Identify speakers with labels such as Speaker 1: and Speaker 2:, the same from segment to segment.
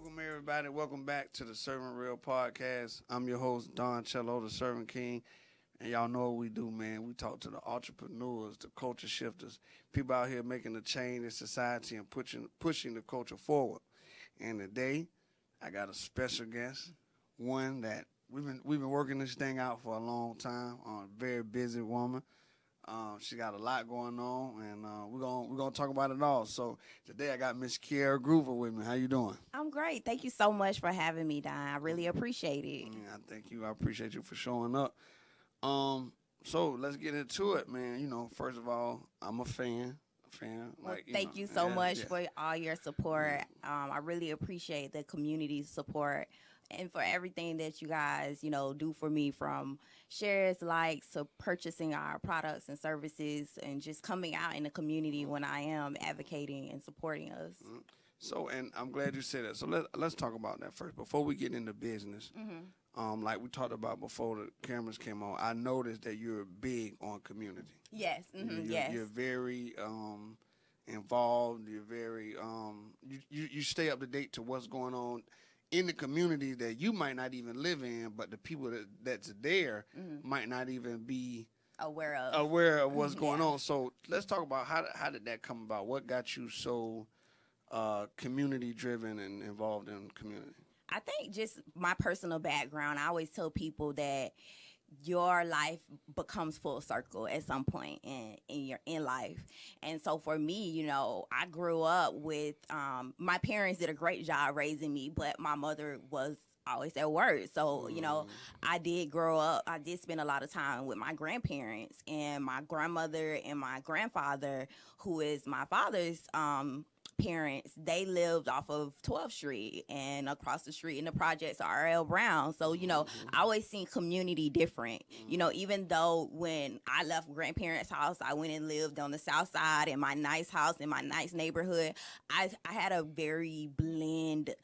Speaker 1: Welcome, everybody. Welcome back to the Servant Real Podcast. I'm your host, Don Cello, the Servant King. And y'all know what we do, man. We talk to the entrepreneurs, the culture shifters, people out here making a change in society and pushing the culture forward. And today, I got a special guest, one that we've been working this thing out for a long time. A very busy woman. She got a lot going on, and we're gonna talk about it all. So today I got Miss Kiera Groover with me. How you doing?
Speaker 2: I'm great. Thank you so much for having me, Don. I really appreciate it.
Speaker 1: I thank you. I appreciate you for showing up. So let's get into it, man. You know, first of all, I'm a fan.
Speaker 2: Well, thank you so much for all your support. I really appreciate the community support and for everything that you guys, do for me, from shares, likes, to purchasing our products and services, and just coming out in the community when I am advocating and supporting us.
Speaker 1: So, and I'm glad you said that. So let's talk about that first before we get into business. Like we talked about before the cameras came on, I noticed that you're big on community.
Speaker 2: Yes.
Speaker 1: Yes. You're very involved. You're very you stay up to date to what's going on in the community that you might not even live in, but the people that's there might not even be aware of what's going on. So let's talk about how did that come about? What got you so community driven and involved in community?
Speaker 2: I think just my personal background. I always tell people that your life becomes full circle at some point in life. And so for me, I grew up with my parents did a great job raising me, but my mother was always at work. So, I did grow up. I did spend a lot of time with my grandparents, and my grandmother and my grandfather, who is my father's parents. They lived off of 12th Street, and across the street in the projects are R.L. Brown. So, I always seen community different. Even though when I left grandparents' house, I went and lived on the south side in my nice house, in my nice neighborhood. I had a very blend,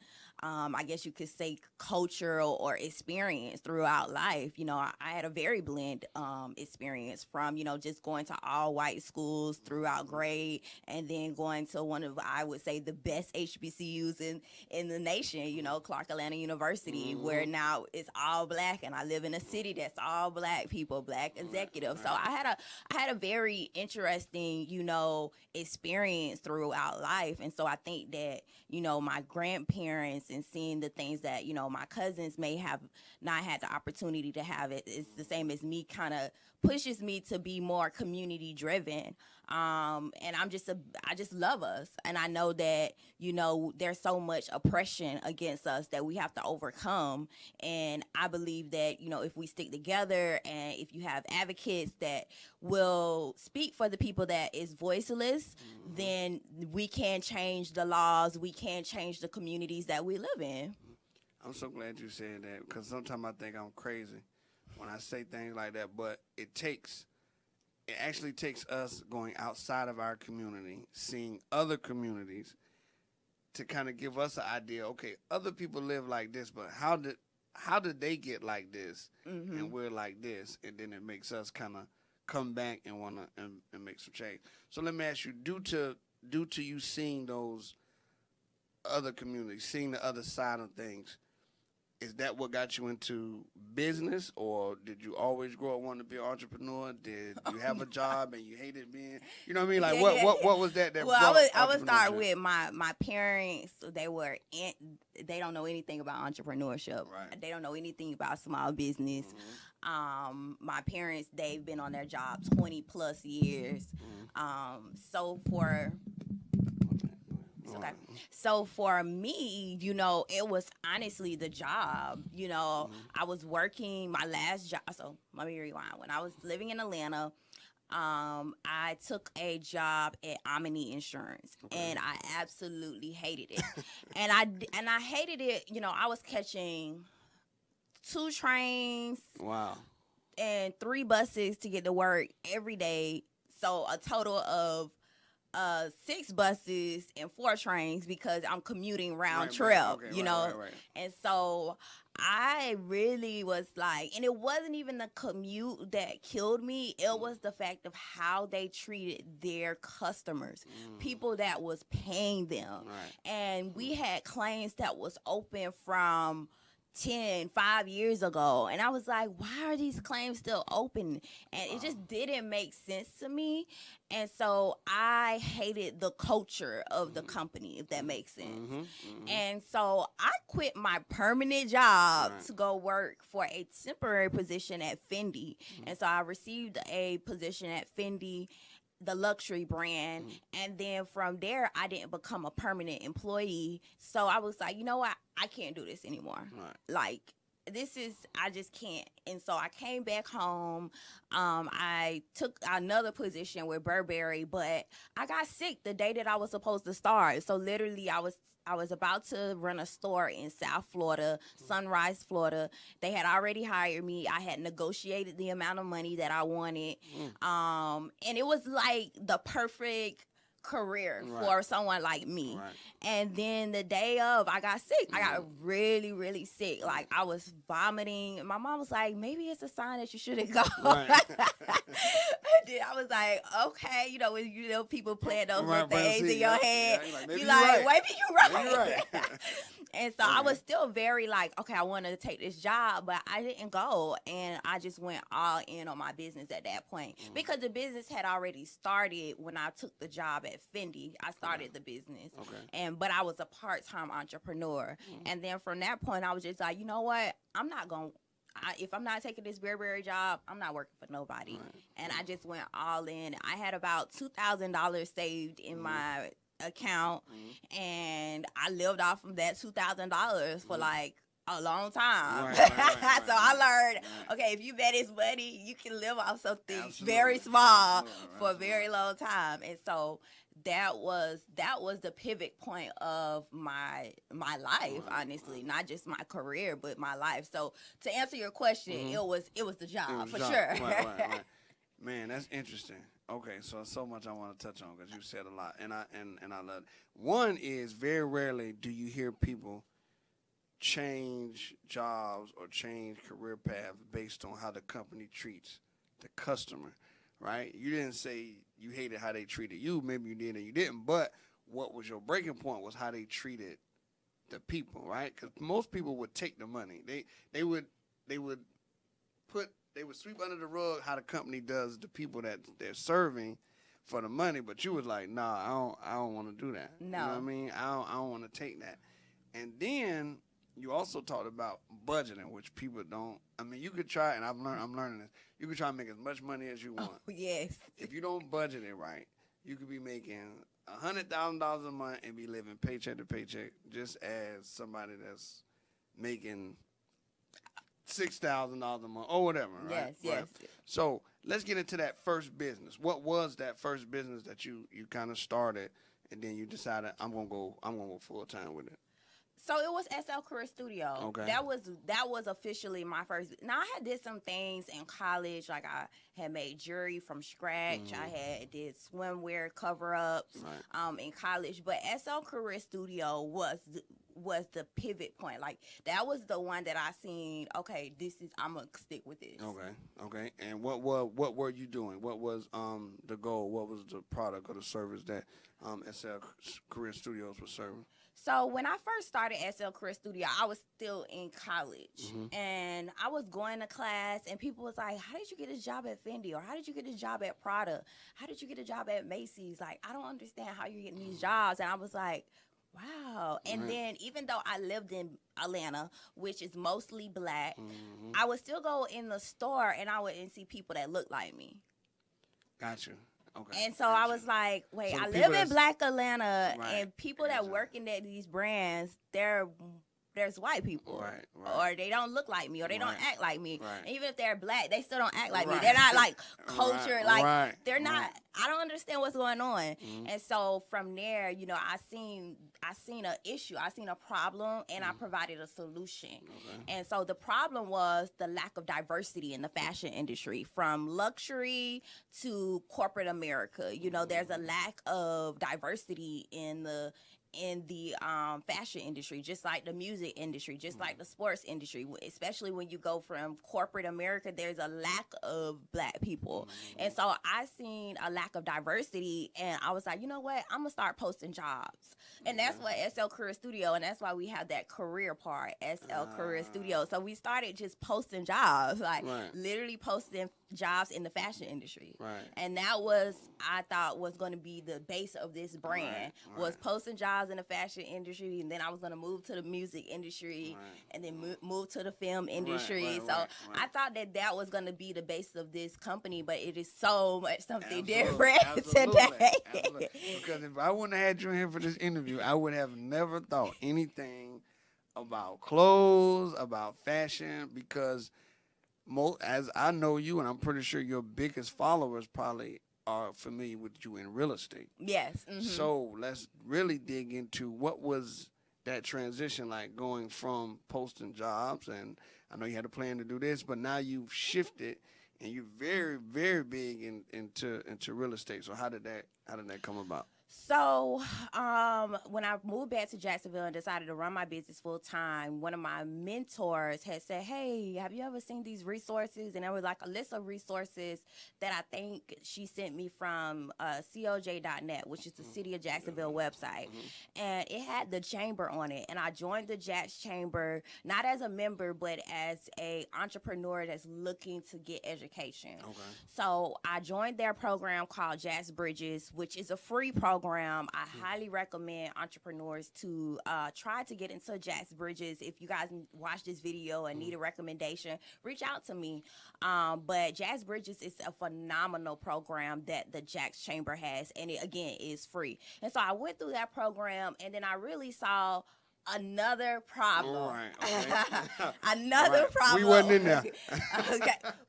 Speaker 2: I guess you could say, cultural or experience throughout life. I had a very blend experience from, just going to all white schools throughout grade, and then going to one of, I would say, the best HBCUs in the nation, Clark Atlanta University, where now it's all black, and I live in a city that's all black people, black executives. So I had a very interesting, experience throughout life. And so I think that, my grandparents, and seeing the things that, my cousins may have not had the opportunity to have, it's the same as me, kind of pushes me to be more community driven. And I just love us. And I know that, there's so much oppression against us that we have to overcome. And I believe that, if we stick together, and if you have advocates that will speak for the people that is voiceless, then we can change the laws. We can change the communities that we live in.
Speaker 1: I'm so glad you said that, because sometimes I think I'm crazy when I say things like that, but it actually takes us going outside of our community, seeing other communities, to kind of give us an idea. Okay, other people live like this, but how did they get like this, and we're like this, and then it makes us kind of come back and want to and make some change. So let me ask you, due to you seeing those other communities, seeing the other side of things, is that what got you into business, or did you always grow up wanting to be an entrepreneur? Did you have a job and you hated being, you know what I mean? Like, what was that
Speaker 2: well, I would start with my parents. They don't know anything about entrepreneurship. Right. They don't know anything about small business. My parents, they've been on their job 20 plus years. Okay. So for me, it was honestly the job. I was working my last job. So let me rewind. When I was living in Atlanta, I took a job at Omni Insurance, and I absolutely hated it. and I hated it. I was catching 2 trains.
Speaker 1: Wow.
Speaker 2: And 3 buses to get to work every day. So a total of 6 buses and 4 trains because I'm commuting round
Speaker 1: Right,
Speaker 2: trip,
Speaker 1: okay,
Speaker 2: you
Speaker 1: right,
Speaker 2: know.
Speaker 1: right.
Speaker 2: And so I really was like, and it wasn't even the commute that killed me. It was the fact of how they treated their customers, people that was paying them.
Speaker 1: Right.
Speaker 2: And we had claims that was open from 5 years ago, and I was like, why are these claims still open? And it just didn't make sense to me. And so I hated the culture of the company, if that makes sense. And so I quit my permanent job to go work for a temporary position at Fendi. And so I received a position at Fendi, the luxury brand, and then from there I didn't become a permanent employee. So I was like, you know what, I can't do this anymore. Like, I just can't. And so I came back home. I took another position with Burberry, but I got sick the day that I was supposed to start. So literally I was about to run a store in South Florida, Sunrise, Florida. They had already hired me. I had negotiated the amount of money that I wanted. And it was like the perfect career for someone like me. And then the day of, I got sick. I got really, really sick. Like, I was vomiting. My mom was like, maybe it's a sign that you shouldn't go. Then I was like, okay, when people playing those little things in your head, maybe you're right. And so I was still very like, okay, I wanted to take this job, but I didn't go. And I just went all in on my business at that point because the business had already started when I took the job at Fendi. I started the business, but I was a part-time entrepreneur. And then from that point, I was just like, you know what? If I'm not taking this Burberry job, I'm not working for nobody. And I just went all in. I had about $2,000 saved in my account, and I lived off of that $2,000 for like a long time. So I learned, okay, if you manage money, you can live off something very small for a very long time. And so that was the pivot point of my life, honestly, not just my career, but my life. So to answer your question, it was the job for sure.
Speaker 1: Right. Man, that's interesting. Okay, so much I want to touch on because you said a lot, and I love it. One is very rarely do you hear people change jobs or change career paths based on how the company treats the customer, right? You didn't say you hated how they treated you. Maybe you did and you didn't, but what was your breaking point was how they treated the people, right? Because most people would take the money. They would sweep under the rug how the company does the people that they're serving for the money, but you was like, nah, I don't want to do that.
Speaker 2: No.
Speaker 1: You know what I mean? I don't want to take that. And then you also talked about budgeting, which people don't. I mean, you could try, and I'm learning this. You could try to make as much money as you want.
Speaker 2: Oh, yes.
Speaker 1: If you don't budget it right, you could be making $100,000 a month and be living paycheck to paycheck, just as somebody that's making $6,000 a month or whatever, right?
Speaker 2: Yes.
Speaker 1: So let's get into that first business. What was that first business that you kind of started, and then you decided I'm gonna go full time with it?
Speaker 2: So it was SL Career Studio.
Speaker 1: Okay.
Speaker 2: That was officially my first. Now I had did some things in college, like I had made jewelry from scratch. I had did swimwear cover ups in college, but SL Career Studio was the pivot point. Like that was the one that I seen. Okay, I'm gonna stick with this.
Speaker 1: Okay. And what were you doing? What was the goal? What was the product or the service that SL Career Studios was serving?
Speaker 2: So when I first started SL Career Studio, I was still in college, and I was going to class, and people was like, "How did you get a job at Fendi? Or how did you get a job at Prada? How did you get a job at Macy's? Like, I don't understand how you're getting these jobs." And I was like, wow. And then even though I lived in Atlanta, which is mostly black, I would still go in the store, and I would see people that looked like me.
Speaker 1: Gotcha. Okay.
Speaker 2: And so I was like, wait, I live in Black Atlanta, and people that working at these brands, they're there's white people,
Speaker 1: right.
Speaker 2: or they don't look like me, or they don't act like me.
Speaker 1: Right.
Speaker 2: And even if they're black, they still don't act like me.
Speaker 1: Right.
Speaker 2: They're not like cultured, like
Speaker 1: Right.
Speaker 2: they're not. I don't understand what's going on.
Speaker 1: Mm-hmm.
Speaker 2: And so from there, you know, I seen an issue, I seen a problem, and I provided a solution.
Speaker 1: Okay.
Speaker 2: And so the problem was the lack of diversity in the fashion industry, from luxury to corporate America. You know, there's a lack of diversity in the fashion industry, just like the music industry, just like the sports industry, especially when you go from corporate America, there's a lack of black people. And so I seen a lack of diversity, and I was like, you know what, I'm gonna start posting jobs. And that's what SL Career Studio, and that's why we have that career part, SL Career Studio. So we started just posting jobs, like literally posting jobs in the fashion industry. And that was, I thought, was going to be the base of this brand, was posting jobs in the fashion industry, and then I was going to move to the music industry, and then move to the film industry. I thought that was going to be the base of this company, but it is so much something different today.
Speaker 1: Because if I wouldn't have had you in here for this interview, I would have never thought anything about clothes, about fashion, because as I know you, and I'm pretty sure your biggest followers probably are familiar with you in real estate.
Speaker 2: Yes. Mm-hmm.
Speaker 1: So let's really dig into what was that transition like, going from posting jobs, and I know you had a plan to do this, but now you've shifted and you're very, very big into real estate. So how did that come about?
Speaker 2: So when I moved back to Jacksonville and decided to run my business full time, one of my mentors had said, hey, have you ever seen these resources? And there was like a list of resources that I think she sent me from coj.net, which is the City of Jacksonville website. And it had the chamber on it. And I joined the Jazz Chamber, not as a member, but as a entrepreneur that's looking to get education. So I joined their program called Jazz Bridges, which is a free program. I highly recommend entrepreneurs to try to get into Jazz Bridges. If you guys watch this video and need a recommendation, reach out to me. But Jazz Bridges is a phenomenal program that the Jazz Chamber has, and it, again, is free. And so I went through that program, and then I really saw another problem. Another problem.
Speaker 1: We wasn't in there.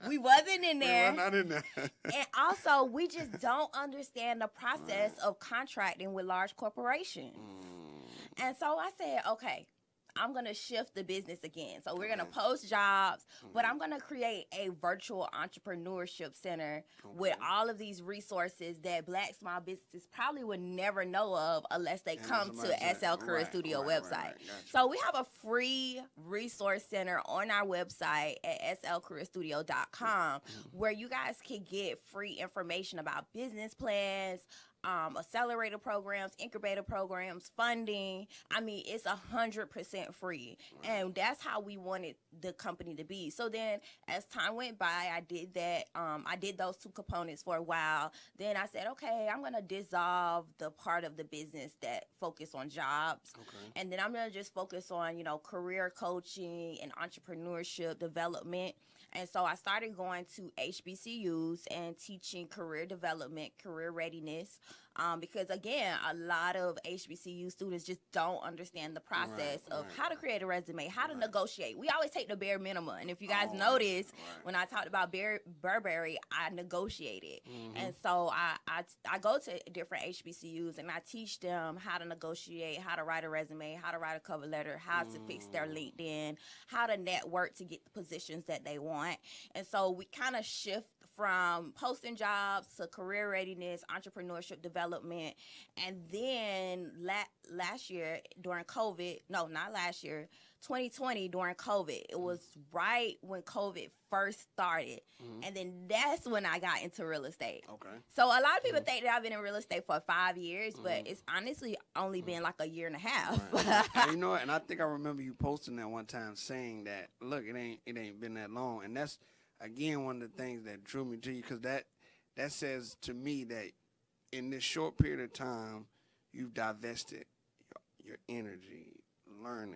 Speaker 2: We wasn't in there.
Speaker 1: We were not in there.
Speaker 2: And also, we just don't understand the process of contracting with large corporations. And so I said, okay, I'm going to shift the business again. So we're going to post jobs, but I'm going to create a virtual entrepreneurship center with all of these resources that Black small businesses probably would never know of unless they come to SL Career Studio website. Gotcha. So we have a free resource center on our website at slcareerstudio.com where you guys can get free information about business plans, accelerator programs, incubator programs, funding. I mean, it's 100% free. And that's how we wanted the company to be. So then as time went by, I did that. I did those two components for a while. Then I said, okay, I'm going to dissolve the part of the business that focus on jobs. And then I'm going to just focus on, you know, career coaching and entrepreneurship development. And so I started going to HBCUs and teaching career development, career readiness, because, again, a lot of HBCU students just don't understand the process of how to create a resume, how to negotiate. We always take the bare minimum. And if you guys notice, when I talked about Burberry, I negotiated. And so I go to different HBCUs and I teach them how to negotiate, how to write a resume, how to write a cover letter, how to fix their LinkedIn, how to network to get the positions that they want. And so we kind of shift from posting jobs to career readiness, entrepreneurship development. And then last year during COVID, no, not last year, 2020 during COVID, it was right when COVID first started. And then that's when I got into real estate. So a lot of people think that I've been in real estate for 5 years, but it's honestly only been like a year and a half.
Speaker 1: And you know what? And I think I remember you posting that one time saying that, look, it ain't been that long. And that's, again, one of the things that drew me to you, because that says to me that in this short period of time, you've divested your energy, learn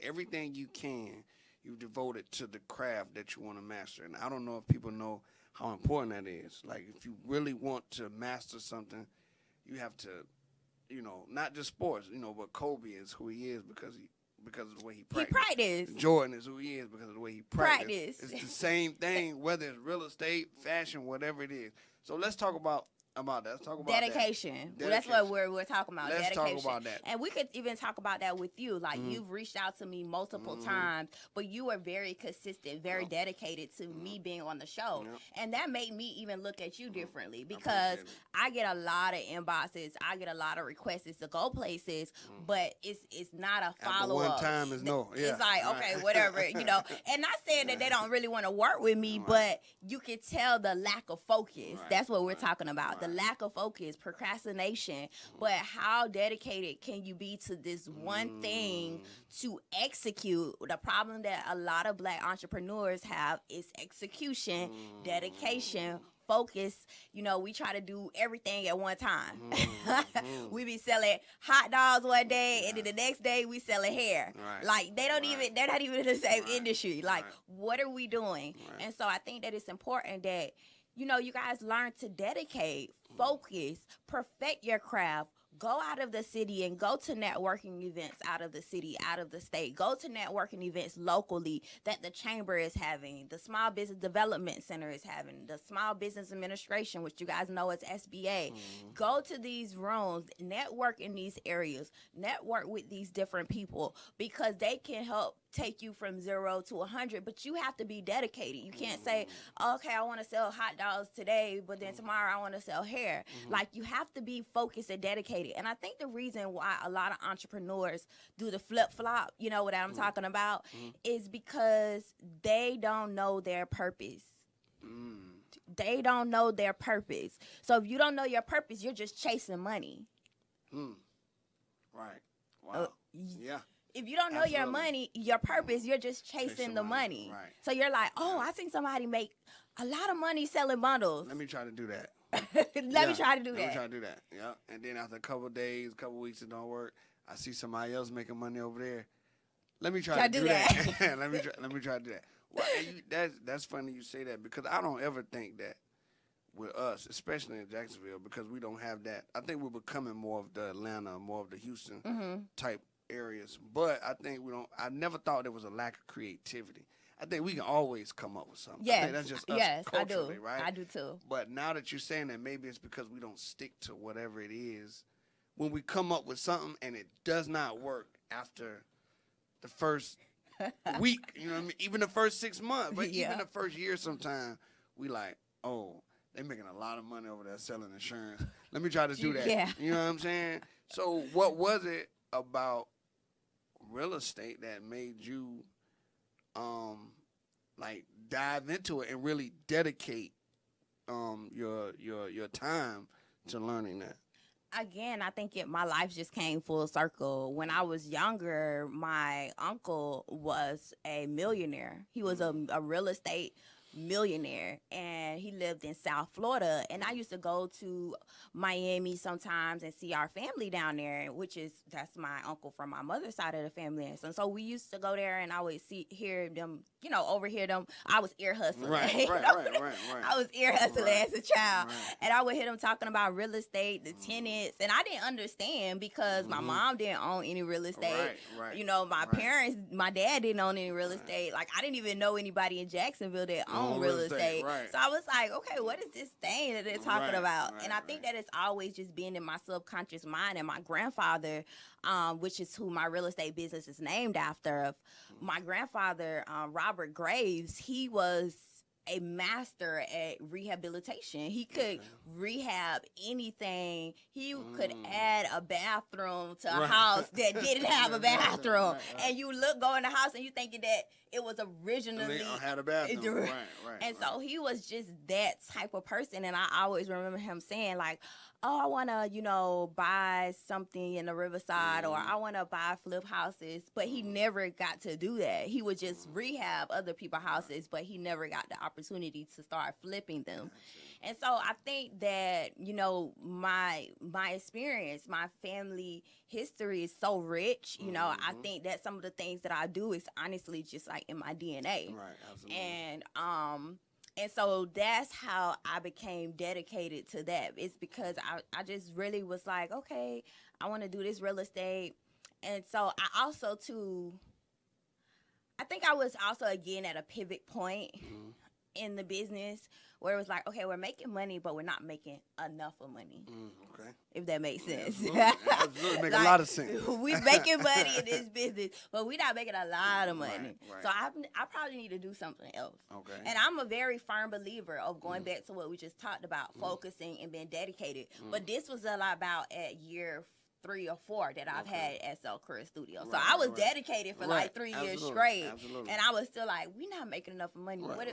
Speaker 1: everything you can. You've devoted to the craft that you want to master. And I don't know if people know how important that is. Like, if you really want to master something, you have to, you know, not just sports, you know, but Kobe is who he is because he because of the way he
Speaker 2: He
Speaker 1: practiced.
Speaker 2: practiced.
Speaker 1: Jordan is who he is because of the way he practiced.
Speaker 2: Practice.
Speaker 1: It's the same thing, whether it's real estate, fashion, whatever it is. So let's talk about that. Let's talk about
Speaker 2: dedication.
Speaker 1: that.
Speaker 2: Well, that's what we're talking about.
Speaker 1: Let's
Speaker 2: dedication.
Speaker 1: talk about that.
Speaker 2: And we could even talk about that with you. Like you've reached out to me multiple times, but you were very consistent, very dedicated to me being on the show. And that made me even look at you differently because I get a lot of inboxes, I get a lot of requests to go places, but it's not a follow up.
Speaker 1: One time is no. Yeah.
Speaker 2: It's like, okay, whatever, you know. And not saying that they don't really want to work with me, but you can tell the lack of focus. That's what we're talking about. The lack of focus, procrastination. But how dedicated can you be to this one thing to execute? The problem that a lot of Black entrepreneurs have is execution, dedication, focus. You know, we try to do everything at one time. We be selling hot dogs one day, and then the next day we selling hair. Like they're not even in the same industry. Like, what are we doing? And so I think that it's important that, you know, you guys learn to dedicate, focus, perfect your craft. Go out of the city and go to networking events out of the city, out of the state. Go to networking events locally that the chamber is having, the Small Business Development Center is having, the Small Business Administration, which you guys know is SBA. Go to these rooms, network in these areas, network with these different people because they can help take you from 0 to 100, but you have to be dedicated. You can't say, okay, I want to sell hot dogs today, but then tomorrow I want to sell hair. Like, you have to be focused and dedicated. And I think the reason why a lot of entrepreneurs do the flip-flop, you know what I'm talking about, is because they don't know their purpose. They don't know their purpose. So if you don't know your purpose, you're just chasing money.
Speaker 1: Right. Wow. Yeah.
Speaker 2: If you don't know your money, your purpose, you're just chasing the money.
Speaker 1: Right.
Speaker 2: So you're like, oh, I seen somebody make a lot of money selling bundles.
Speaker 1: Let me try to do that.
Speaker 2: Let me try to do that.
Speaker 1: Let me try to do that. Yeah. And then after a couple of days, a couple of weeks, it don't work. I see somebody else making money over there. Let me try to do that. let me try to do that. Well, that's funny you say that because I don't ever think that with us, especially in Jacksonville, because we don't have that. I think we're becoming more of the Atlanta, more of the Houston type areas. But I think I never thought there was a lack of creativity. I think we can always come up with something.
Speaker 2: Yes,
Speaker 1: I think that's just us culturally,
Speaker 2: I do.
Speaker 1: Right?
Speaker 2: I do too.
Speaker 1: But now that you're saying that, maybe it's because we don't stick to whatever it is. When we come up with something and it does not work after the first week, you know what I mean? Even the first 6 months, but even the first year sometime, we like, oh, they're making a lot of money over there selling insurance. Let me try to do that.
Speaker 2: Yeah.
Speaker 1: You know what I'm saying? So what was it about real estate that made you like dive into it and really dedicate your time to learning that?
Speaker 2: Again, I think my life just came full circle. When I was younger, my uncle was a millionaire. He was a real estate millionaire, and he lived in South Florida, and I used to go to Miami sometimes and see our family down there, that's my uncle from my mother's side of the family. And so we used to go there, and I would hear them, overhear them. I was ear hustling.
Speaker 1: Right.
Speaker 2: I was ear hustling as a child, and I would hear them talking about real estate, the tenants, and I didn't understand because my mom didn't own any real estate. My parents, my dad didn't own any real estate. Like, I didn't even know anybody in Jacksonville that owned real estate. So I was like, okay, what is this thing that they're talking about? And I think that it's always just been in my subconscious mind. And my grandfather, which is who my real estate business is named after, my grandfather, Robert Graves, he was a master at rehabilitation. He could rehab anything. He could add a bathroom to a house that didn't have a bathroom. And you go in the house and you thinking that it was originally
Speaker 1: had a bathroom.
Speaker 2: And so he was just that type of person. And I always remember him saying, like, oh, I want to, buy something in the Riverside, or I want to buy flip houses. But he never got to do that. He would just rehab other people's houses, but he never got the opportunity to start flipping them. And so I think that, my experience, my family history is so rich. I think that some of the things that I do is honestly just like in my DNA.
Speaker 1: Right, absolutely.
Speaker 2: And so that's how I became dedicated to that. It's because I just really was like, okay, I want to do this real estate. And so I also too, I think I was also again at a pivot point in the business where it was like, okay, we're making money, but we're not making enough of money.
Speaker 1: Okay.
Speaker 2: If that makes sense.
Speaker 1: Absolutely. Make a lot of sense.
Speaker 2: We making money in this business, but we're not making a lot of money.
Speaker 1: Right.
Speaker 2: So I probably need to do something else.
Speaker 1: Okay.
Speaker 2: And I'm a very firm believer of going back to what we just talked about, focusing and being dedicated. But this was a lot about at year 3 or 4 that I've had at SL Career Studio. So I was dedicated for like 3 years straight.
Speaker 1: Absolutely.
Speaker 2: And I was still like, we're not making enough money. What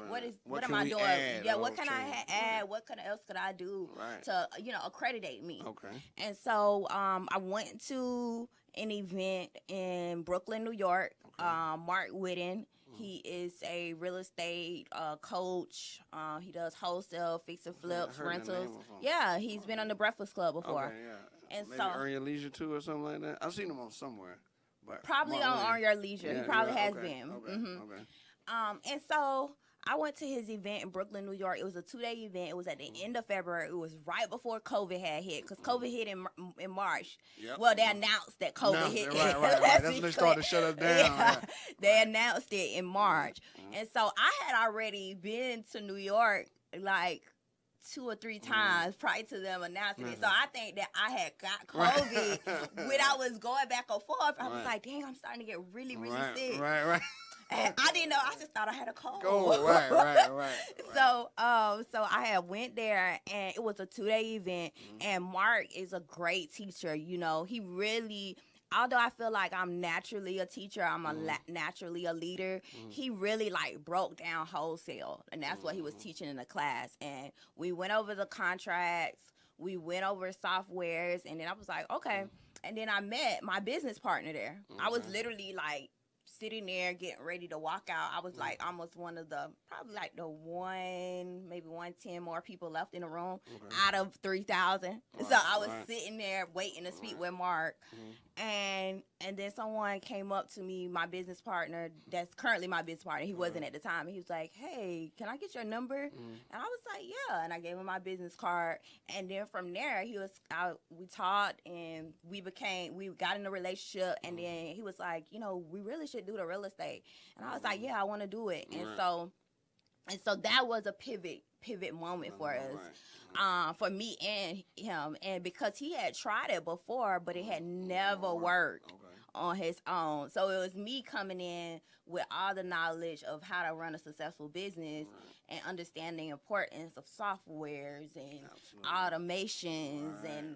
Speaker 2: am I doing?
Speaker 1: Add,
Speaker 2: what can I add? What else could I do to, accreditate me?
Speaker 1: Okay.
Speaker 2: And so I went to an event in Brooklyn, New York. Mark Whitten. He is a real estate coach. He does wholesale, fix and flips, rentals. Yeah, he's been on the Breakfast Club before.
Speaker 1: Okay, yeah.
Speaker 2: And
Speaker 1: maybe
Speaker 2: so
Speaker 1: Earn Your Leisure too or something like that. I've seen him on somewhere. But
Speaker 2: probably on Your Leisure.
Speaker 1: Yeah,
Speaker 2: he probably has
Speaker 1: okay,
Speaker 2: been.
Speaker 1: Okay.
Speaker 2: And so I went to his event in Brooklyn, New York. It was a 2-day event. It was at the end of February. It was right before COVID had hit, because COVID hit in March.
Speaker 1: Yep.
Speaker 2: Well, they announced that COVID hit.
Speaker 1: Right. That's when they started to shut us down.
Speaker 2: Yeah. They announced it in March. And so I had already been to New York like 2 or 3 times prior to them announcing it. So I think that I had got COVID when I was going back and forth. I was like, dang, I'm starting to get really, really sick.
Speaker 1: Right.
Speaker 2: And I didn't know. I just thought I had a cold.
Speaker 1: Right.
Speaker 2: So I had went there, and it was a 2-day event. And Mark is a great teacher. He really, although I feel like I'm naturally a teacher, I'm naturally a leader. He really broke down wholesale, and that's what he was teaching in the class. And we went over the contracts, we went over softwares, and then I was like, okay. And then I met my business partner there. I was literally sitting there getting ready to walk out. I was almost one of the, probably the 110 more people left in the room out of 3,000. So I was sitting there waiting to speak with Mark. And then someone came up to me, my business partner, that's currently my business partner. He wasn't at the time. And he was like, hey, can I get your number? And I was like, yeah. And I gave him my business card. And then from there, we talked, and we got in a relationship. And then he was like, we really should do the real estate. And I was like, yeah, I want to do it. And so that was a pivot moment for us. For me and him, and because he had tried it before, but it had never worked on his own. So it was me coming in with all the knowledge of how to run a successful business and understand the importance of softwares and automations and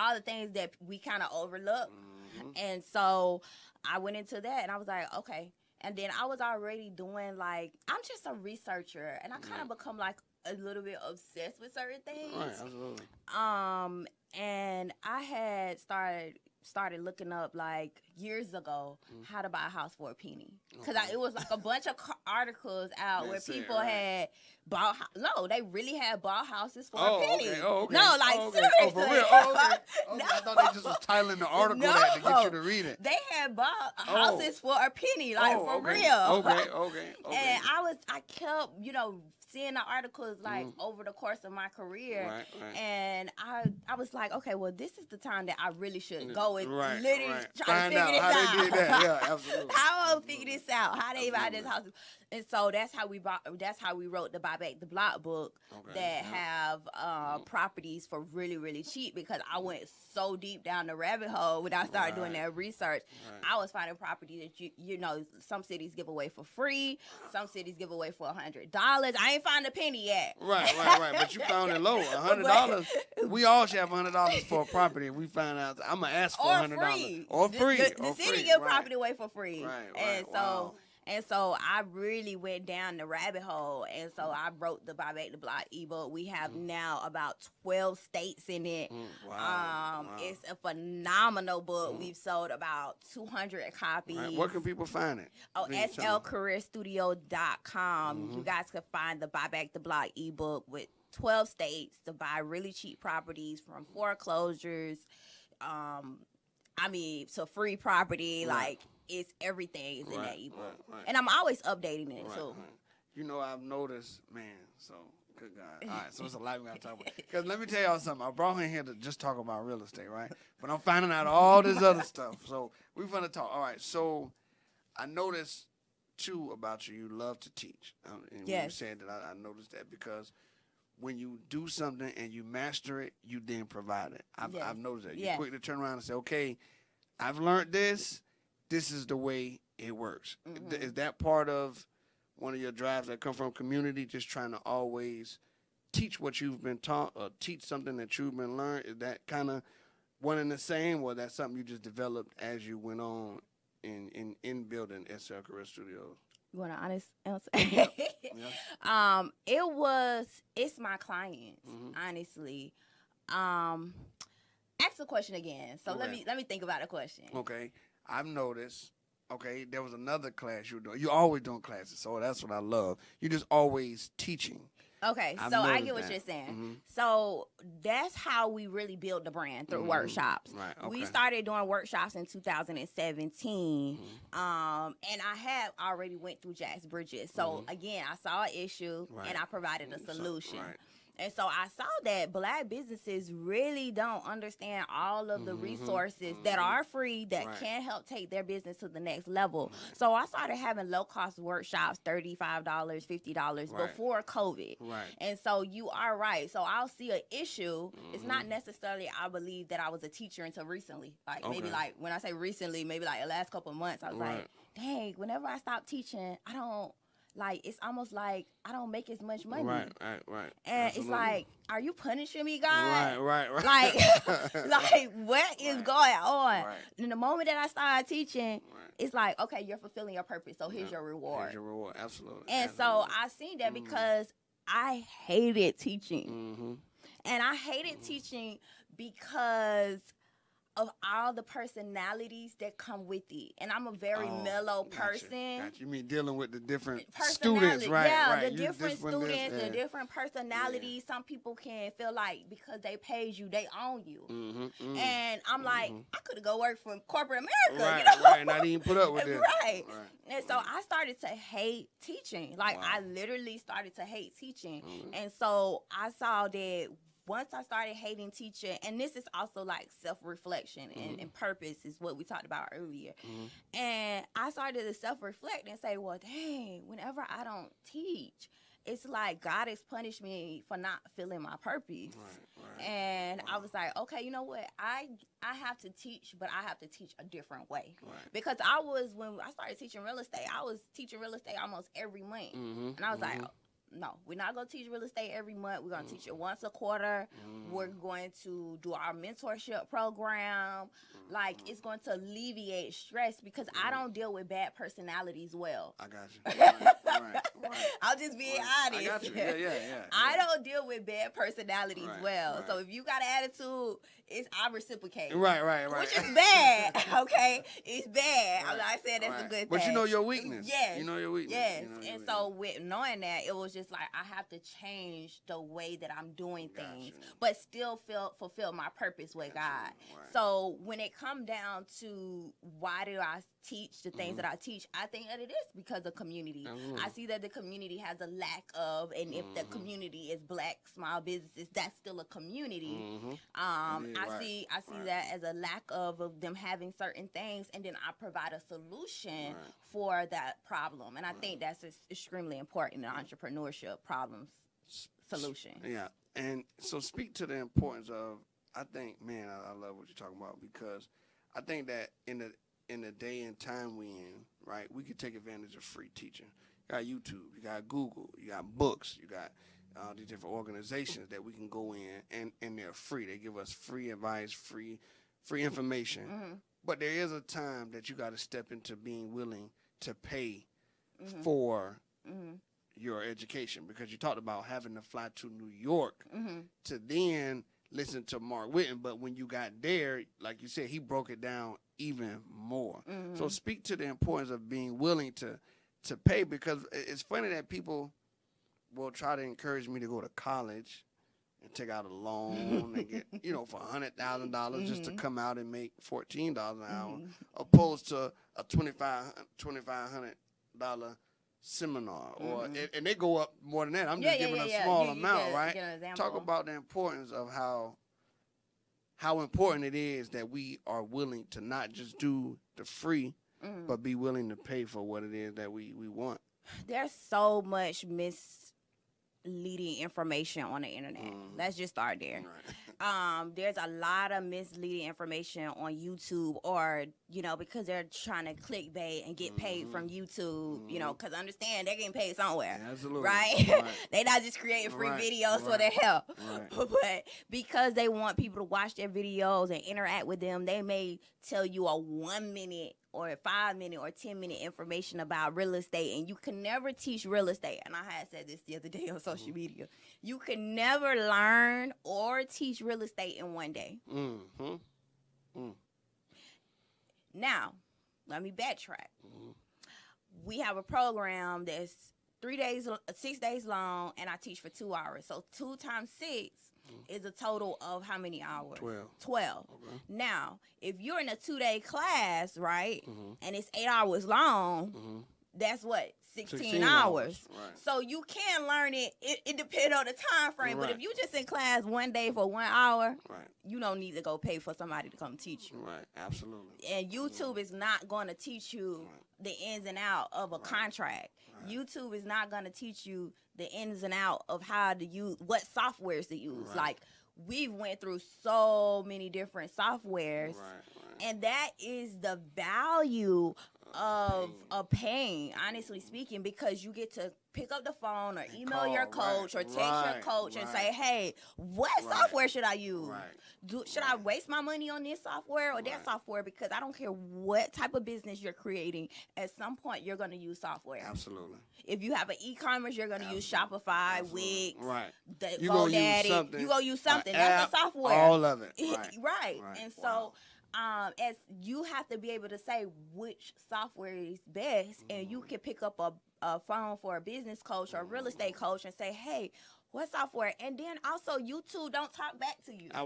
Speaker 2: all the things that we kind of overlook. And so I went into that, and I was like, okay. And then I was already doing I'm just a researcher, and I kind of become a little bit obsessed with certain things.
Speaker 1: Right, absolutely.
Speaker 2: And I had started looking up years ago how to buy a house for a penny, because it was a bunch of articles out where people had bought. No, they really had bought houses for a penny.
Speaker 1: Okay.
Speaker 2: No, seriously.
Speaker 1: Oh, for real? Okay. I thought they just was titling the article that to get you to read it.
Speaker 2: They had bought houses for a penny, for real.
Speaker 1: Okay.
Speaker 2: And I kept, seeing the articles over the course of my career, and I was like, okay, well, this is the time that I really should go and literally try to figure this out.
Speaker 1: How they did that? Yeah, absolutely.
Speaker 2: How I figure this out? How they buy this house? And so that's how we wrote the Buy Back the Block book that have properties for really, really cheap, because I went so deep down the rabbit hole when I started doing that research. I was finding properties that some cities give away for free, some cities give away for $100. I ain't found a penny yet.
Speaker 1: Right. But you found it low. $100. We all should have $100 for a property. We find out I'm gonna ask for $100 or free.
Speaker 2: The city give property away for free.
Speaker 1: Right.
Speaker 2: And so I really went down the rabbit hole. And so I wrote the Buy Back the Block ebook. We have now about 12 states in it. It's a phenomenal book. We've sold about 200 copies.
Speaker 1: Right. Where can people find it?
Speaker 2: slcareerstudio.com. You guys can find the Buy Back the Block ebook with 12 states to buy really cheap properties, from foreclosures, to free property, it's everything is in that ebook. And I'm always updating it too.
Speaker 1: I've noticed, man, so Good God. All right, so it's a lot we got to talk about. Because let me tell y'all something. I brought her here to just talk about real estate, right? But I'm finding out all this other stuff. So we're going to talk. All right, so I noticed, too, about you. You love to teach. And
Speaker 2: Yes.
Speaker 1: you said that, I noticed that because when you do something and you master it, you then provide it. I've noticed that. You quick to turn around and say, okay, I've learned this. This is the way it works. Mm-hmm. Is that part of one of your drives that come from community, just trying to always teach what you've been taught or teach something that you've been learned? Is that kind of one and the same, or that's something you just developed as you went on in building SL Career Studios?
Speaker 2: You want an honest answer?
Speaker 1: Yep.
Speaker 2: It's my clients, honestly. Ask the question again. So
Speaker 1: okay.
Speaker 2: let me think about the question.
Speaker 1: Okay. I've noticed, there was another class you were doing. You're always doing classes, so that's what I love. You're just always teaching.
Speaker 2: Okay, so I get what you're saying. Mm-hmm. So that's how we really built the brand, through workshops.
Speaker 1: Right. Okay.
Speaker 2: We started doing workshops in 2017, and I had already went through Jack's Bridges. So again, I saw an issue, and I provided a solution. Right. And so I saw that Black businesses really don't understand all of the resources that are free that can help take their business to the next level. So I started having low-cost workshops, $35, $50 before COVID. Right. And so you are right. So I'll see an issue. It's not necessarily I believe that I was a teacher until recently. Maybe like when I say recently, maybe like the last couple of months, I was like, dang, whenever I stop teaching, I don't. It's almost like I don't make as much money. Right. And absolutely. It's like, are you punishing me, God? Right. Like what is going on? Right. And the moment that I started teaching, it's like, okay, you're fulfilling your purpose, so here's your reward. Here's your reward, absolutely. And so I seen that because I hated teaching. And I hated teaching because of all the personalities that come with it. And I'm a very mellow person.
Speaker 1: Gotcha. You mean dealing with the different students, right?
Speaker 2: Yeah, the different students, the different personalities. Some people can feel like because they paid you, they own you. And I'm like, I could go work for corporate America.
Speaker 1: Right, and I didn't put up with this.
Speaker 2: Right. And so I started to hate teaching. I literally started to hate teaching. And so I saw that once I started hating teaching, and this is also like self-reflection and purpose is what we talked about earlier. And I started to self-reflect and say, well, dang, whenever I don't teach, it's like God has punished me for not feeling my purpose. And I was like, okay, you know what? I have to teach, but I have to teach a different way. Because when I started teaching real estate, I was teaching real estate almost every month. And I was like, no, we're not going to teach real estate every month. We're going to teach it once a quarter. We're going to do our mentorship program. It's going to alleviate stress because I don't deal with bad personalities well. I got you. Right. I'll just be honest. I got you. Yeah. I don't deal with bad personalities well. So if you got an attitude, I reciprocate. Right. Which is bad, okay? It's bad. I'm not saying that's a good thing.
Speaker 1: But you know your weakness.
Speaker 2: Yes.
Speaker 1: You know your weakness.
Speaker 2: Yes. And so with knowing that, it was just like I have to change the way that I'm doing things, but still fulfill my purpose with God. So when it comes down to why do I teach the things that I teach, I think that it is because of community. I see that the community has a lack of, and if the community is Black small businesses, that's still a community. I see that as a lack of them having certain things, and then I provide a solution for that problem. And I think that's extremely important in entrepreneurship problems solution.
Speaker 1: Yeah, and so speak to the importance of. I think, man, I love what you're talking about because I think that in the day and time we in, right, we could take advantage of free teaching. You got YouTube, you got Google, you got books, you got these different organizations that we can go in, and they're free. They give us free advice, free information. But there is a time that you got to step into being willing to pay for your education, because you talked about having to fly to New York to then listen to Mark Whitten, but when you got there, like you said, he broke it down even more. So speak to the importance of being willing to pay, because it's funny that people will try to encourage me to go to college and take out a loan and get, for $100,000 just to come out and make $14 an hour, opposed to a $2,500 seminar, or and they go up more than that. I'm
Speaker 2: Yeah,
Speaker 1: just
Speaker 2: yeah,
Speaker 1: giving
Speaker 2: yeah,
Speaker 1: a
Speaker 2: yeah.
Speaker 1: small
Speaker 2: You
Speaker 1: amount,
Speaker 2: get
Speaker 1: right?
Speaker 2: an example.
Speaker 1: Talk about the importance of how important it is that we are willing to not just do the free, but be willing to pay for what it is that we want.
Speaker 2: There's so much misleading information on the internet. Let's just start there.
Speaker 1: Right.
Speaker 2: There's a lot of misleading information on YouTube, or because they're trying to clickbait and get paid from YouTube. Because understand they're getting paid somewhere.
Speaker 1: Yeah, absolutely.
Speaker 2: Right? They're not just creating free videos for their help.
Speaker 1: Right.
Speaker 2: But because they want people to watch their videos and interact with them, they may tell you a 1 minute or a 5 minute or 10-minute information about real estate, and you can never teach real estate. And I had said this the other day on social media. You can never learn or teach real estate in one day. Now, let me backtrack. We have a program that's 6 days long, and I teach for 2 hours. So 2 times 6 is a total of how many hours? 12. Okay. Now, if you're in a 2-day class, right, and it's 8 hours long, that's what? 16 hours.
Speaker 1: Right.
Speaker 2: So you can learn it. It depends on the time frame. Right. But if you just in class one day for 1 hour, you don't need to go pay for somebody to come teach you.
Speaker 1: Right. Absolutely.
Speaker 2: And YouTube is not going to teach you the ins and out of a contract. Right. YouTube is not going to teach you the ins and out of how to use, what softwares to use. Right. Like, we've went through so many different softwares. And that is the value of paying, honestly speaking, because you get to pick up the phone or email your coach or text your coach and say, hey, what software should I use? Should I waste my money on this software or that software? Because I don't care what type of business you're creating, at some point you're going to use software.
Speaker 1: Absolutely.
Speaker 2: If you have an e-commerce, you're going to use Shopify, Wix,
Speaker 1: GoDaddy.
Speaker 2: You're going to use something. That's a software.
Speaker 1: All of it.
Speaker 2: Right. And so as you have to be able to say which software is best, and you can pick up a phone for a business coach or a real estate coach and say, hey, what software? And then also YouTube don't talk back to you.
Speaker 1: I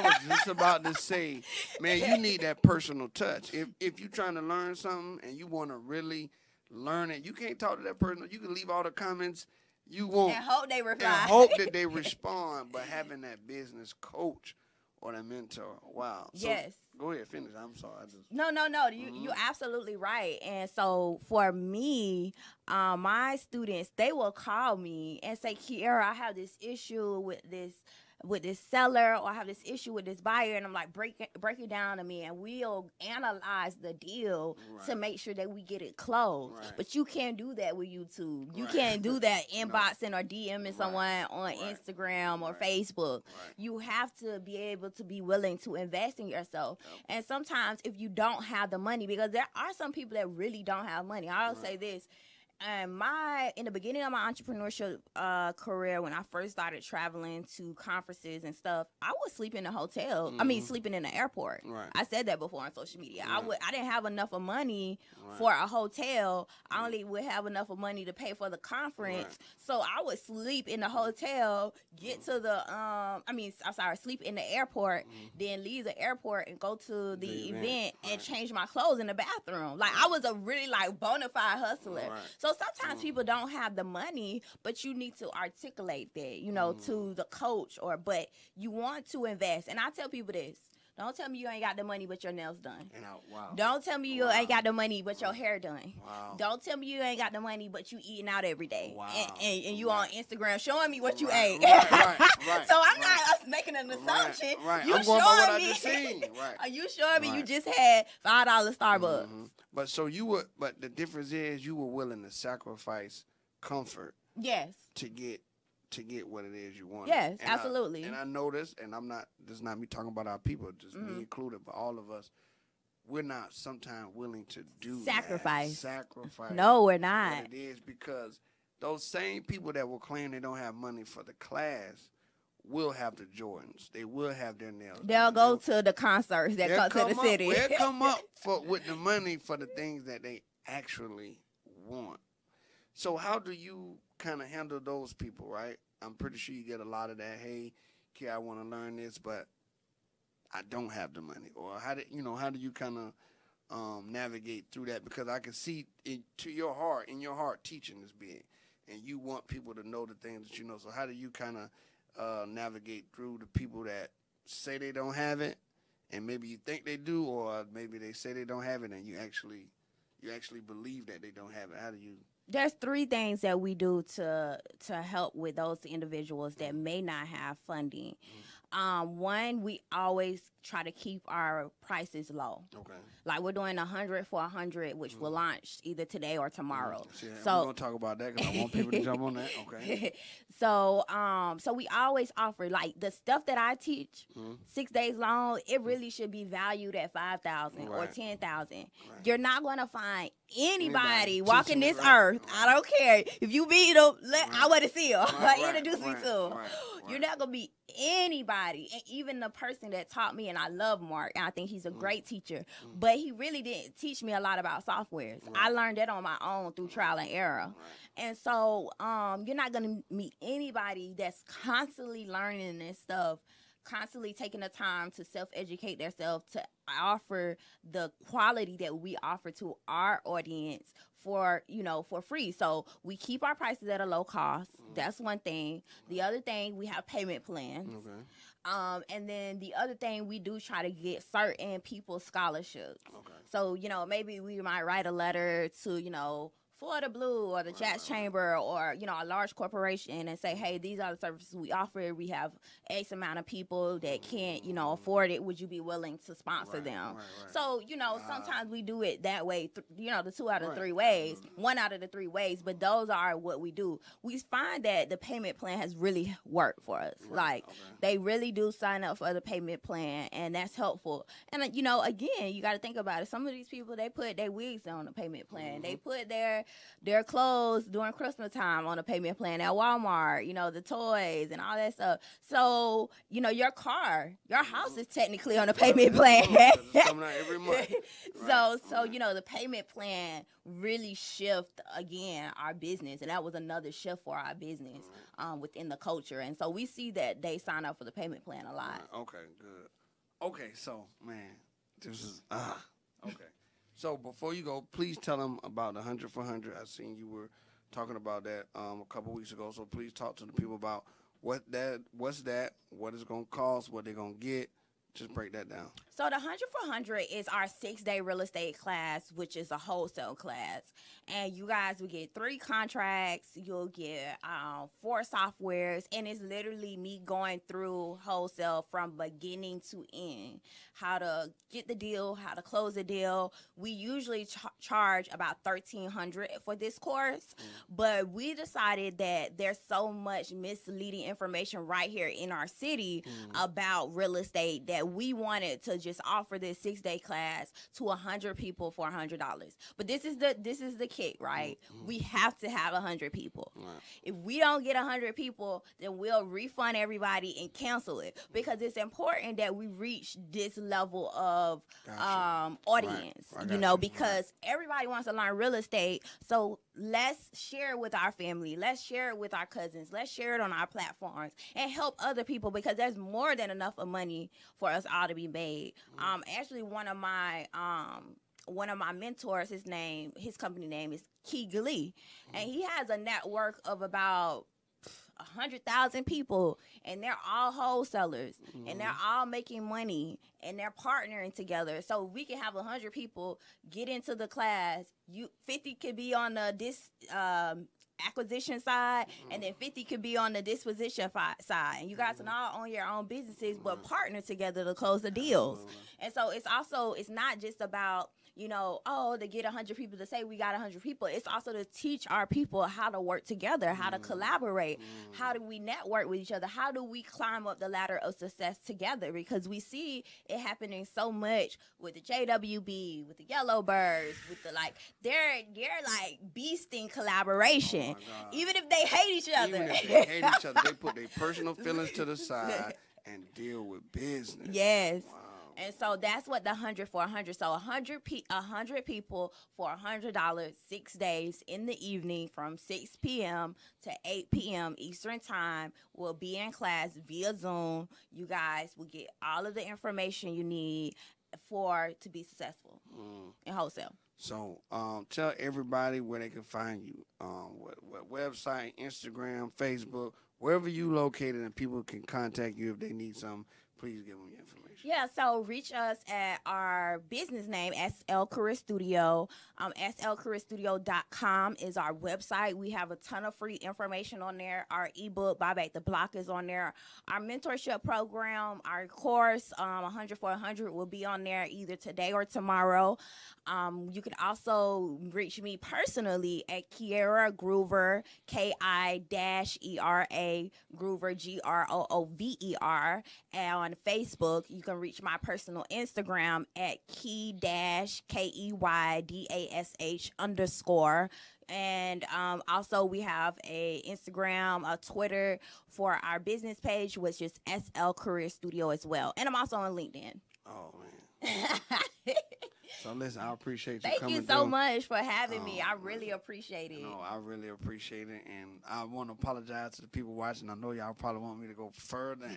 Speaker 1: was just about to say, man, you need that personal touch. If you're trying to learn something and you want to really learn it, you can't talk to that person. You can leave all the comments you want.
Speaker 2: And hope they reply.
Speaker 1: And hope that they respond. But having that business coach or that mentor, wow. So,
Speaker 2: yes.
Speaker 1: Go ahead, finish. I'm sorry.
Speaker 2: No. You're absolutely right. And so for me, my students, they will call me and say, Kiera, I have this issue with this seller, or I have this issue with this buyer, and I'm like, break it down to me, and we'll analyze the deal to make sure that we get it closed. But you can't do that with YouTube. You can't do that inboxing or DMing someone on Instagram or Facebook. You have to be able to be willing to invest in yourself. And sometimes if you don't have the money, because there are some people that really don't have money. I'll say this. In the beginning of my entrepreneurship career, when I first started traveling to conferences and stuff, I would sleep in a hotel. I mean, sleeping in the airport. I said that before on social media. I didn't have enough of money for a hotel. I only would have enough of money to pay for the conference. So I would sleep in the hotel, get to sleep in the airport, then leave the airport and go to the event and change my clothes in the bathroom. Like, I was a really bona fide hustler. So sometimes people don't have the money, but you need to articulate that, to the coach, but you want to invest. And I tell people this. Don't tell me you ain't got the money but your nails done. Don't tell me you ain't got the money but your hair done. Don't tell me you ain't got the money but you eating out every day. And you on Instagram showing me what you ate. So I'm not making an assumption. You
Speaker 1: I'm going by what I just seen.
Speaker 2: Are you showing me you just had $5 Starbucks?
Speaker 1: But but the difference is you were willing to sacrifice comfort.
Speaker 2: Yes.
Speaker 1: To get what it is you want.
Speaker 2: Yes, absolutely.
Speaker 1: And I know this, and this is not me talking about our people, just me included, but all of us, we're not sometimes willing to do
Speaker 2: sacrifice.
Speaker 1: Sacrifice.
Speaker 2: No, we're not.
Speaker 1: What it is, because those same people that will claim they don't have money for the class will have the Jordans. They will have their nails.
Speaker 2: They'll go to the concerts that come to the city.
Speaker 1: They'll come up with the money for the things that they actually want. So how do you kind of handle those people, right? I'm pretty sure you get a lot of that. Hey, Kiera, I want to learn this, but I don't have the money. Or how do you kind of navigate through that? Because I can see in your heart, teaching is big, and you want people to know the things that you know. So how do you kind of navigate through the people that say they don't have it, and maybe you think they do, or maybe they say they don't have it, and you actually believe that they don't have it? How do you?
Speaker 2: There's 3 things that we do to help with those individuals that may not have funding. One, we always try to keep our prices low.
Speaker 1: Okay.
Speaker 2: Like we're doing 100 for 100, which will launch either today or tomorrow.
Speaker 1: Yeah, so we're gonna talk about that because I want people to jump on that. Okay.
Speaker 2: So we always offer like the stuff that I teach 6 days long. It really should be valued at 5,000 or 10,000. Right. You're not gonna find anybody walking this earth. Right. I don't care if you meet them. I want to see them. Introduce me to them. Right. You're not gonna be anybody, and even the person that taught me, and I love Mark, and I think he's a great teacher, but he really didn't teach me a lot about softwares. I learned that on my own through trial and error. And so you're not going to meet anybody that's constantly learning this stuff, constantly taking the time to self-educate themselves, to offer the quality that we offer to our audience for free. So we keep our prices at a low cost. That's one thing. The other thing, we have payment plans. Okay. And then the other thing, we do try to get certain people scholarships. Okay. So, maybe we might write a letter to, Florida Blue or the Jazz Chamber or, a large corporation and say, hey, these are the services we offer. We have X amount of people that can't, afford it. Would you be willing to sponsor them? So, sometimes we do it that way, the 2 out of 3 ways, 1 out of the 3 ways, but those are what we do. We find that the payment plan has really worked for us. They really do sign up for the payment plan, and that's helpful. And, again, you got to think about it. Some of these people, they put their wigs on the payment plan. They put their clothes during Christmas time on a payment plan at Walmart, the toys and all that stuff. So, your house is technically on a payment plan.
Speaker 1: It's coming out every month.
Speaker 2: So, the payment plan really shift again our business, and that was another shift for our business within the culture. And so we see that they sign up for the payment plan a lot.
Speaker 1: Okay, good. Okay, so man, this is okay. So before you go, please tell them about the 100 for 100. I seen you were talking about that a couple weeks ago. So please talk to the people about what's that, what it's gonna cost, what they're gonna get. Just break that down.
Speaker 2: So the 100 for 100 is our 6-day real estate class, which is a wholesale class. And you guys will get 3 contracts. You'll get 4 softwares. And it's literally me going through wholesale from beginning to end. How to get the deal, how to close the deal. We usually charge about $1,300 for this course. But we decided that there's so much misleading information right here in our city about real estate that we wanted to just offer this 6-day class to 100 people for $100. But this is the kick, right? We have to have 100 people. If we don't get 100 people, then we'll refund everybody and cancel it, because it's important that we reach this level of audience, because everybody wants to learn real estate. So let's share it with our family. Let's share it with our cousins. Let's share it on our platforms and help other people, because there's more than enough of money for us all to be made. Actually, one of my mentors, his company name is Kiera Groover, and he has a network of about 100,000 people, and they're all wholesalers, and they're all making money, and they're partnering together. So we can have 100 people get into the class. 50 could be on the acquisition side, and then 50 could be on the disposition side, and you guys can all own your own businesses, but partner together to close the deals. And so it's not just about to get 100 people to say we got 100 people. It's also to teach our people how to work together, how to collaborate, how do we network with each other, how do we climb up the ladder of success together, because we see it happening so much with the JWB, with the Yellowbirds, with the they're like beasting collaboration. Even if they hate each other.
Speaker 1: They put their personal feelings to the side and deal with business.
Speaker 2: Yes. Wow. And so that's what the 100 for 100. So 100 people for $100, 6 days in the evening from 6 p.m. to 8 p.m. Eastern time will be in class via Zoom. You guys will get all of the information you need. to be successful in wholesale.
Speaker 1: So tell everybody where they can find you. What website, Instagram, Facebook, wherever you located, and people can contact you if they need something. Please give them your information.
Speaker 2: Yeah, so reach us at our business name, SL Career Studio. slcareerstudio.com is our website. We have a ton of free information on there. Our ebook, Buy Back the Block, is on there. Our mentorship program, our course, 100 for 100, will be on there either today or tomorrow. You can also reach me personally at Kiera Groover, Ki-ERA Groover, Groover. And on Facebook, you can reach my personal Instagram at key-keydash _. And also we have a Instagram, a Twitter for our business page, which is SL Career Studio as well. And I'm also on LinkedIn.
Speaker 1: Oh, man. So, listen, I appreciate you
Speaker 2: Thank
Speaker 1: coming
Speaker 2: you so
Speaker 1: through.
Speaker 2: much for having me. I really appreciate it.
Speaker 1: No, I really appreciate it. And I want to apologize to the people watching. I know y'all probably want me to go further.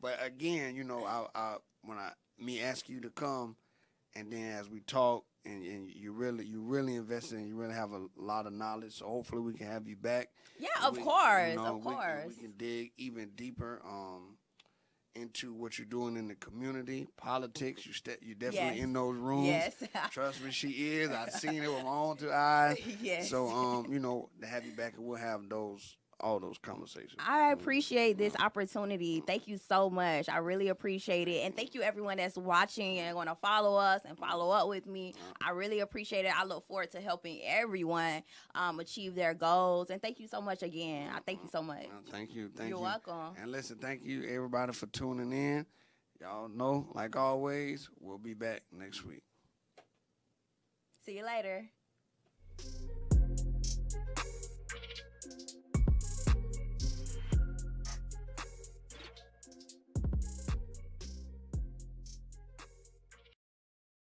Speaker 1: But, again, you know, when me ask you to come, and then as we talk, and you really invested, and you really have a lot of knowledge. So hopefully we can have you back.
Speaker 2: Yeah, of course,
Speaker 1: you know,
Speaker 2: of course.
Speaker 1: We can dig even deeper into what you're doing in the community, politics. You're definitely in those rooms.
Speaker 2: Yes.
Speaker 1: Trust me, she is. I've seen it with my own two eyes.
Speaker 2: Yes.
Speaker 1: So you know, to have you back, and we'll have all those conversations.
Speaker 2: I appreciate this opportunity. Thank you so much. I really appreciate it. And thank you everyone that's watching and going to follow us and follow up with me. I really appreciate it. I look forward to helping everyone achieve their goals. And thank you so much again. I thank you so much.
Speaker 1: Thank you.
Speaker 2: You're welcome.
Speaker 1: And listen, thank you everybody for tuning in. Y'all know, like always, we'll be back next week.
Speaker 2: See you later.